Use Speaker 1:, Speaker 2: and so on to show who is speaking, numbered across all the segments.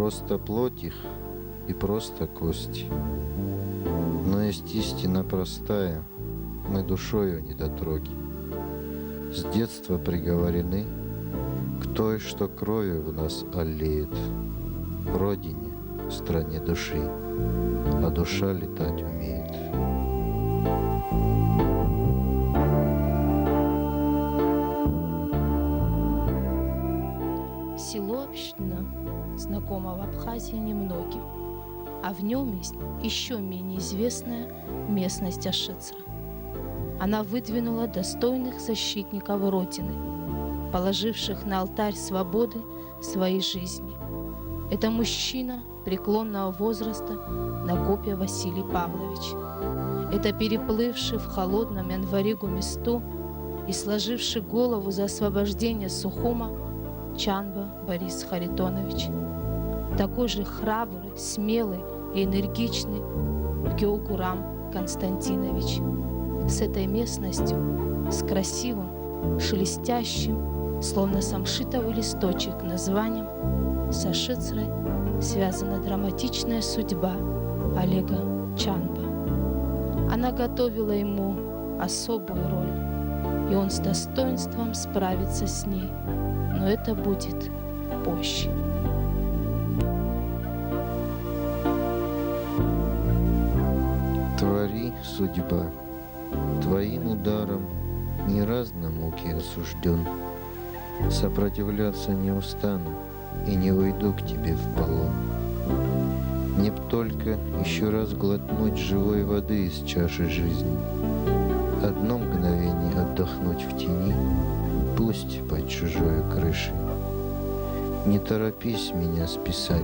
Speaker 1: Просто плоть их и просто кость. Но есть истина простая, мы душою недотроги. С детства приговорены к той, что кровью в нас аллеет. Родине, стране души, а душа летать умеет.
Speaker 2: Село Община знакомо в Абхазии немногим, а в нем есть еще менее известная местность Ашицра. Она выдвинула достойных защитников Родины, положивших на алтарь свободы своей жизни. Это мужчина преклонного возраста Накопья Василий Павлович. Это переплывший в холодном январе месту и сложивший голову за освобождение Сухума Чанба Борис Харитонович. Такой же храбрый, смелый и энергичный Геогурам Константинович. С этой местностью, с красивым, шелестящим, словно самшитовый листочек названием, с Ашицрой связана драматичная судьба Олега Чанба. Она готовила ему особую роль, и он с достоинством справится с ней, но это будет позже.
Speaker 1: Твори, судьба, твоим ударом не раз на муки осужден. Сопротивляться не устану и не уйду к тебе в полон. Мне б только еще раз глотнуть живой воды из чаши жизни. Одно мгновение отдохнуть в тени, пусть под чужой крышей. Не торопись меня списать,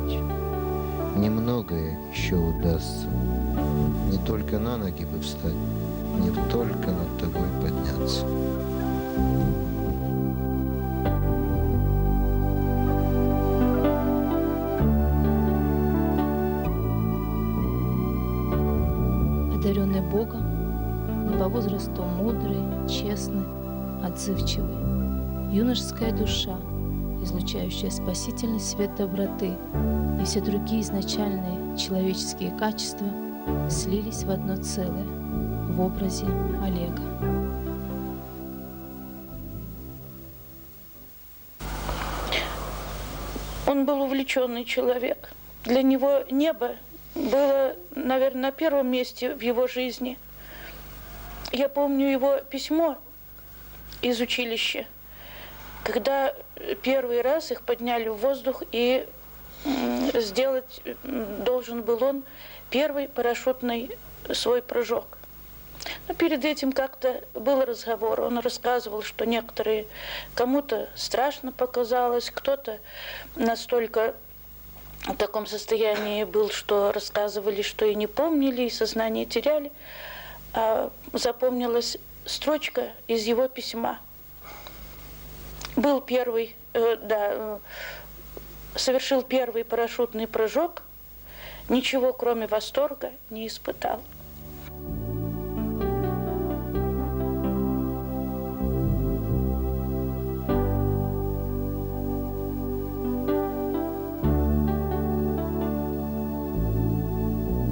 Speaker 1: немногое еще удастся. Не только на ноги бы встать, не только над тобой подняться.
Speaker 2: Одаренный Богом, но по возрасту мудрый, честный, отзывчивый. Юношеская душа, излучающая спасительный свет доброты, и все другие изначальные человеческие качества слились в одно целое в образе Олега.
Speaker 3: Он был увлеченный человек. Для него небо было, наверное, на первом месте в его жизни. Я помню его письмо из училища, когда первый раз их подняли в воздух, и сделать должен был он первый парашютный свой прыжок. Но перед этим как-то был разговор. Он рассказывал, что некоторые, кому-то страшно показалось, кто-то настолько в таком состоянии был, что рассказывали, что и не помнили, и сознание теряли. А запомнилась строчка из его письма. Был первый, совершил первый парашютный прыжок, ничего кроме восторга не испытал.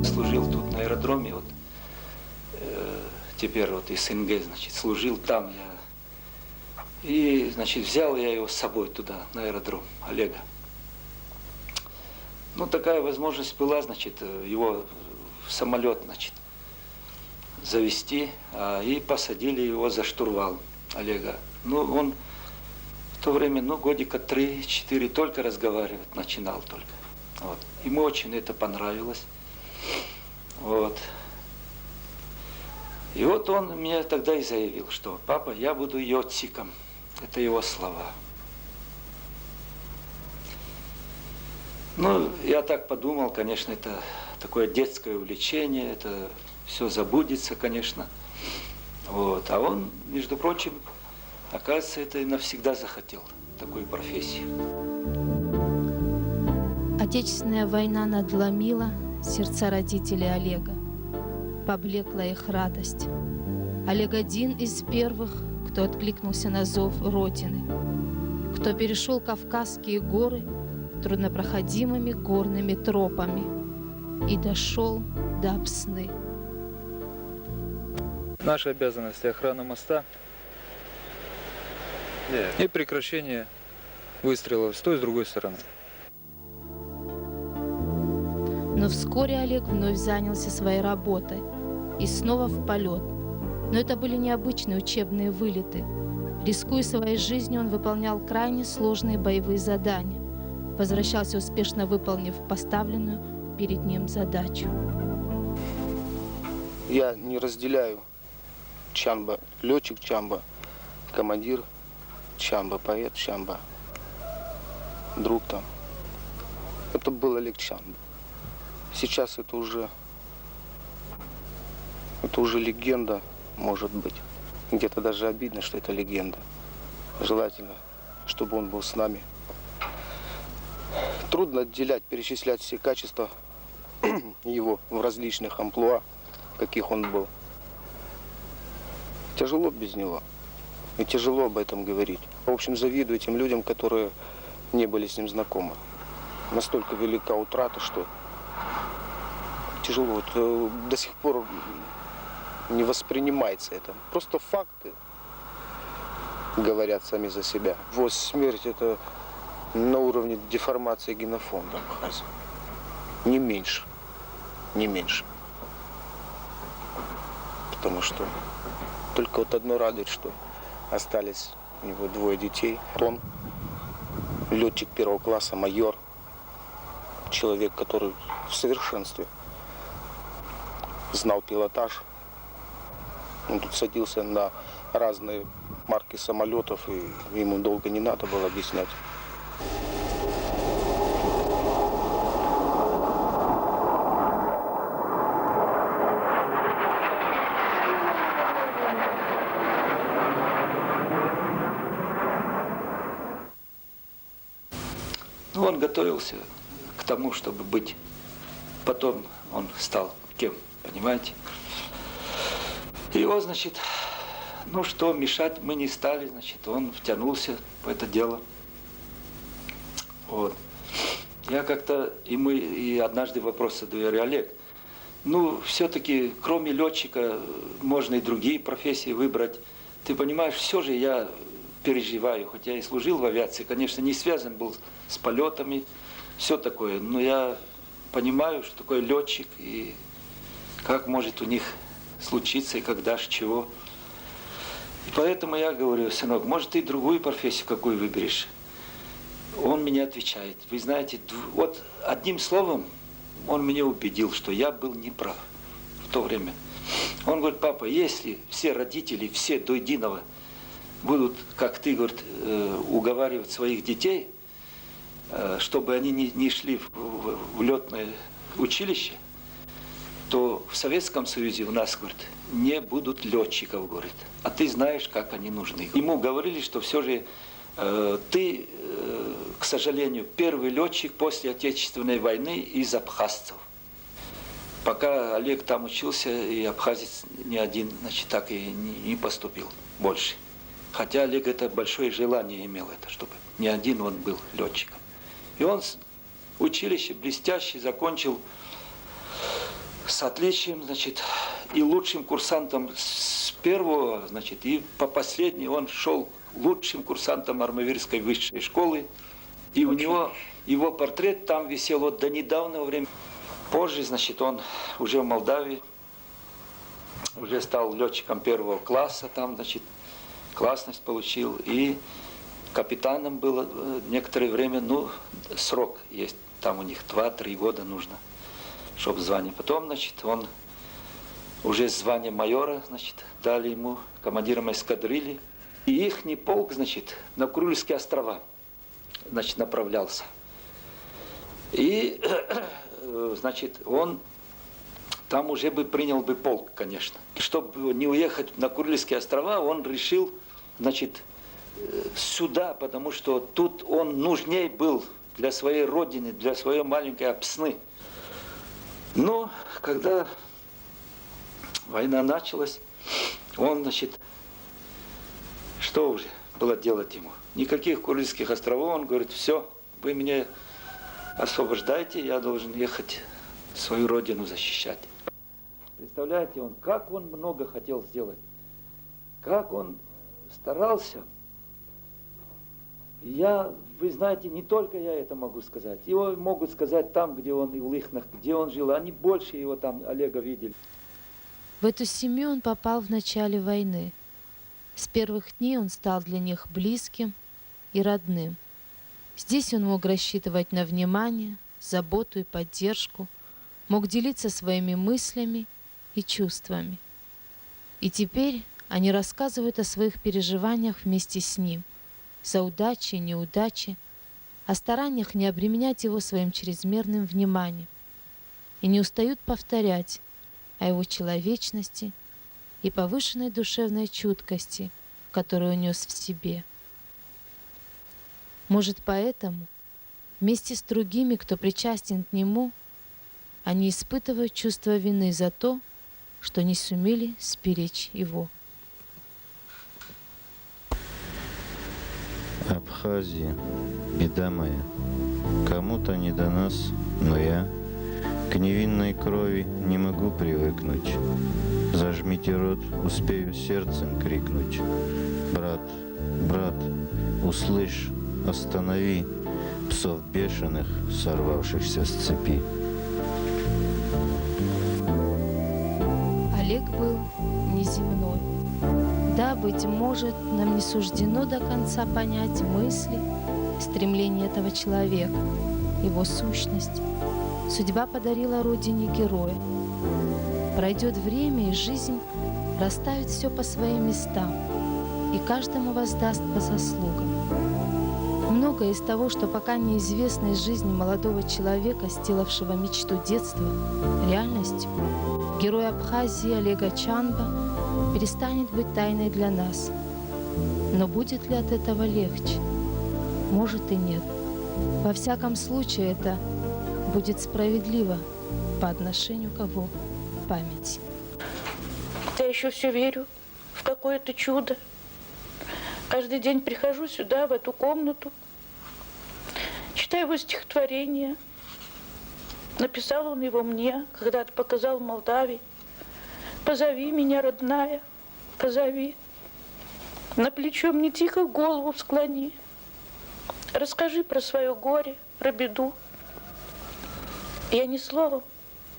Speaker 4: Служил тут на аэродроме, вот теперь вот СНГ, значит, служил там я. И, значит, взял я его с собой туда, на аэродром, Олега. Ну, такая возможность была, значит, его в самолет, значит, завести, и посадили его за штурвал Олега. Ну, он в то время, годика 3-4 только разговаривать начинал только. Вот. Ему очень это понравилось. Вот. И вот он мне тогда и заявил, что папа, я буду йотсиком. Это его слова. Ну, я так подумал, конечно, это такое детское увлечение, это все забудется, конечно. Вот. А он, между прочим, оказывается, это и навсегда захотел, такую профессию.
Speaker 2: Отечественная война надломила сердца родителей Олега. Поблекла их радость. Олег один из первых, кто откликнулся на зов Родины, кто перешел Кавказские горы труднопроходимыми горными тропами и дошел до Апсны.
Speaker 5: Наша обязанность — охрана моста и прекращение выстрелов с той и с другой стороны.
Speaker 2: Но вскоре Олег вновь занялся своей работой и снова в полет. Но это были необычные учебные вылеты. Рискуя своей жизнью, он выполнял крайне сложные боевые задания. Возвращался, успешно выполнив поставленную перед ним задачу.
Speaker 6: Я не разделяю Чамба, летчик Чамба, командир Чамба, поэт Чамба, друг там. Это был Олег Чамба. Сейчас это уже легенда, может быть. Где-то даже обидно, что это легенда. Желательно, чтобы он был с нами. Трудно отделять, перечислять все качества его в различных амплуа, каких он был. Тяжело без него. И тяжело об этом говорить. В общем, завидую тем людям, которые не были с ним знакомы. Настолько велика утрата, что тяжело. До сих пор не воспринимается это. Просто факты говорят сами за себя. Его смерть — это на уровне деформации генофонда Абхазии. Не меньше. Не меньше. Потому что только вот одно радует, что остались у него 2 детей. Он летчик 1-го класса, майор. Человек, который в совершенстве знал пилотаж. Он тут садился на разные марки самолетов, и ему долго не надо было объяснять.
Speaker 4: Ну, он готовился к тому, чтобы быть. Потом он стал кем, понимаете? Его, значит, ну что, мешать мы не стали, значит, он втянулся в это дело. Вот. Я как-то ему и однажды вопрос задаю, говорю: Олег, ну, все-таки, кроме летчика, можно и другие профессии выбрать. Ты понимаешь, все же я переживаю, хотя и служил в авиации, конечно, не связан был с полетами, все такое, но я понимаю, что такое летчик и как может у них случиться и когда ж чего. И поэтому я говорю: сынок, может, ты другую профессию какую выберешь? Он мне отвечает: вы знаете, вот одним словом он меня убедил, что я был неправ в то время. Он говорит: папа, если все родители, все до единого будут, как ты, говорит, уговаривать своих детей, чтобы они не шли в летное училище, то в Советском Союзе у нас, говорит, не будут летчиков, говорит. А ты знаешь, как они нужны. Ему говорили, что все же ты, к сожалению, первый летчик после Отечественной войны из абхазцев. Пока Олег там учился, и абхазец ни один, значит, так и не поступил больше. Хотя Олег это большое желание имел, это, чтобы не один он был летчиком. И он училище блестяще закончил с отличием, значит, и лучшим курсантом с первого, значит, и по последней он шел лучшим курсантом Армавирской высшей школы. И у него его портрет там висел вот до недавнего времени. Позже, значит, он уже в Молдавии, уже стал летчиком 1-го класса, там, значит, классность получил. И капитаном был некоторое время, ну, срок есть, там у них 2-3 года нужно, чтобы звание. Потом, значит, он уже звание майора, значит, дали ему командиром эскадрильи. И ихний полк, значит, на Курильские острова, значит, направлялся. И, значит, он там уже бы принял бы полк, конечно. И чтобы не уехать на Курильские острова, он решил, значит, сюда, потому что тут он нужней был для своей родины, для своей маленькой Апсны. Но когда война началась, он, значит, что уже было делать ему? Никаких Курильских островов, он говорит: все, вы мне освобождайте, я должен ехать свою родину защищать. Представляете, как он много хотел сделать, как он старался. Вы знаете, не только я это могу сказать. Его могут сказать там, где он, и в Лыхнах, где он жил. Они больше его там, Олега, видели.
Speaker 2: В эту семью он попал в начале войны. С первых дней он стал для них близким и родным. Здесь он мог рассчитывать на внимание, заботу и поддержку, мог делиться своими мыслями и чувствами. И теперь они рассказывают о своих переживаниях вместе с ним, за удачи и неудачи, о стараниях не обременять его своим чрезмерным вниманием, и не устают повторять о его человечности и повышенной душевной чуткости, которую нес в себе. Может, поэтому вместе с другими, кто причастен к нему, они испытывают чувство вины за то, что не сумели сберечь его.
Speaker 1: Абхазия, беда моя, кому-то не до нас, но я к невинной крови не могу привыкнуть. Зажмите рот, успею сердцем крикнуть. Брат, брат, услышь, останови псов бешеных, сорвавшихся с цепи.
Speaker 2: Олег был неземной. Да, быть может, нам не суждено до конца понять мысли, стремления этого человека, его сущность. Судьба подарила родине героя. Пройдет время, и жизнь расставит все по своим местам, и каждому воздаст по заслугам. Многое из того, что пока неизвестно из жизни молодого человека, сделавшего мечту детства реальностью, герой Абхазии Олега Чанба, перестанет быть тайной для нас. Но будет ли от этого легче? Может и нет. Во всяком случае, это будет справедливо по отношению к его памяти.
Speaker 3: Я еще все верю в какое-то чудо. Каждый день прихожу сюда, в эту комнату, читаю его стихотворение. Написал он его мне, когда-то показал в Молдавии. «Позови меня, родная, позови. На плечо мне тихо голову склони. Расскажи про свое горе, про беду. Я не словом,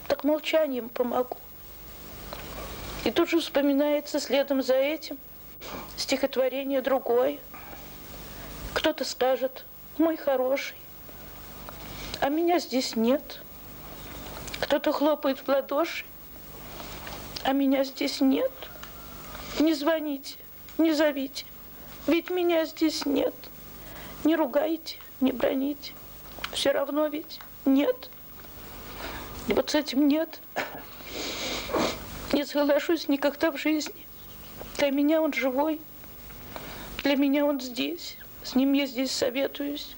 Speaker 3: так молчанием помогу». И тут же вспоминается следом за этим стихотворение другое. Кто-то скажет: «Мой хороший, а меня здесь нет». Кто-то хлопает в ладоши, а меня здесь нет. Не звоните, не зовите, ведь меня здесь нет. Не ругайте, не броните, все равно ведь нет. И вот с этим «нет» не соглашусь никогда в жизни. Для меня он живой, для меня он здесь. С ним я здесь советуюсь,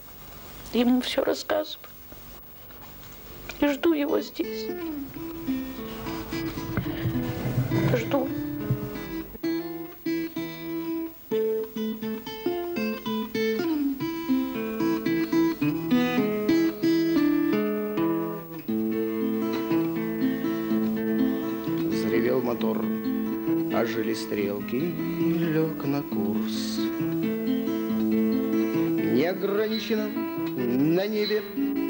Speaker 3: ему все рассказываю. И жду его здесь. Жду.
Speaker 6: Взревел мотор, ожили стрелки, и лег на курс. Не ограничено на небе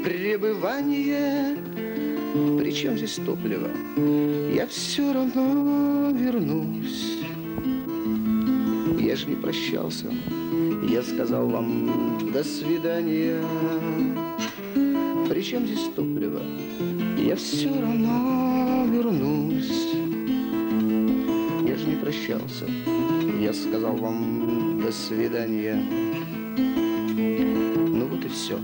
Speaker 6: пребывание. Причем здесь топливо? Я все равно вернусь. Я же не прощался. Я сказал вам до свидания. Причем здесь топливо? Я все равно вернусь. Я же не прощался. Я сказал вам до свидания. Ну вот и все.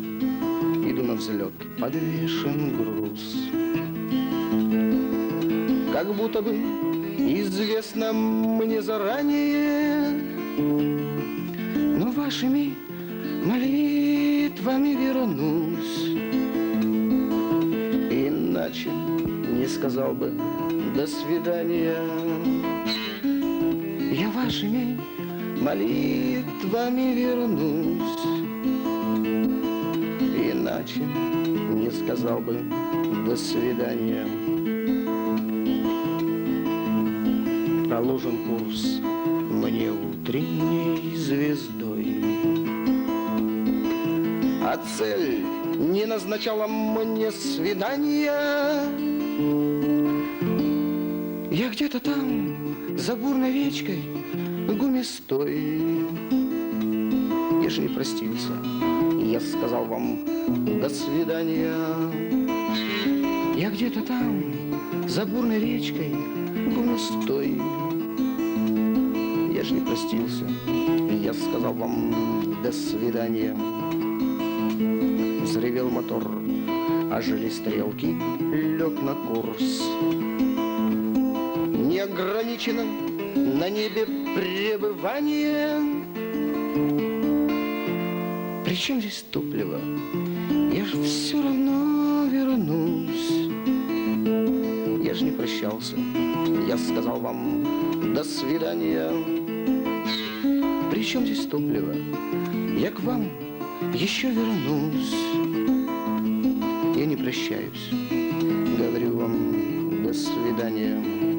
Speaker 6: Иду на взлет, подвешен груз. Как будто бы известно мне заранее, но вашими молитвами вернусь. Иначе не сказал бы до свидания. Я вашими молитвами вернусь. Иначе сказал бы до свидания. Проложен курс мне утренней звездой, а цель не назначала мне свидания. Я где-то там, за бурной речкой, гумистой. Я же не простился, я сказал вам до свидания. Я где-то там, за бурной речкой, гумистой. Я же не простился, я сказал вам до свидания. Взревел мотор, ожили стрелки, лег на курс. Неограничено на небе пребывание. Причем здесь топливо? Я же все равно вернусь. Я же не прощался, я сказал вам до свидания. Причем здесь топливо? Я к вам еще вернусь. Я не прощаюсь, говорю вам до свидания.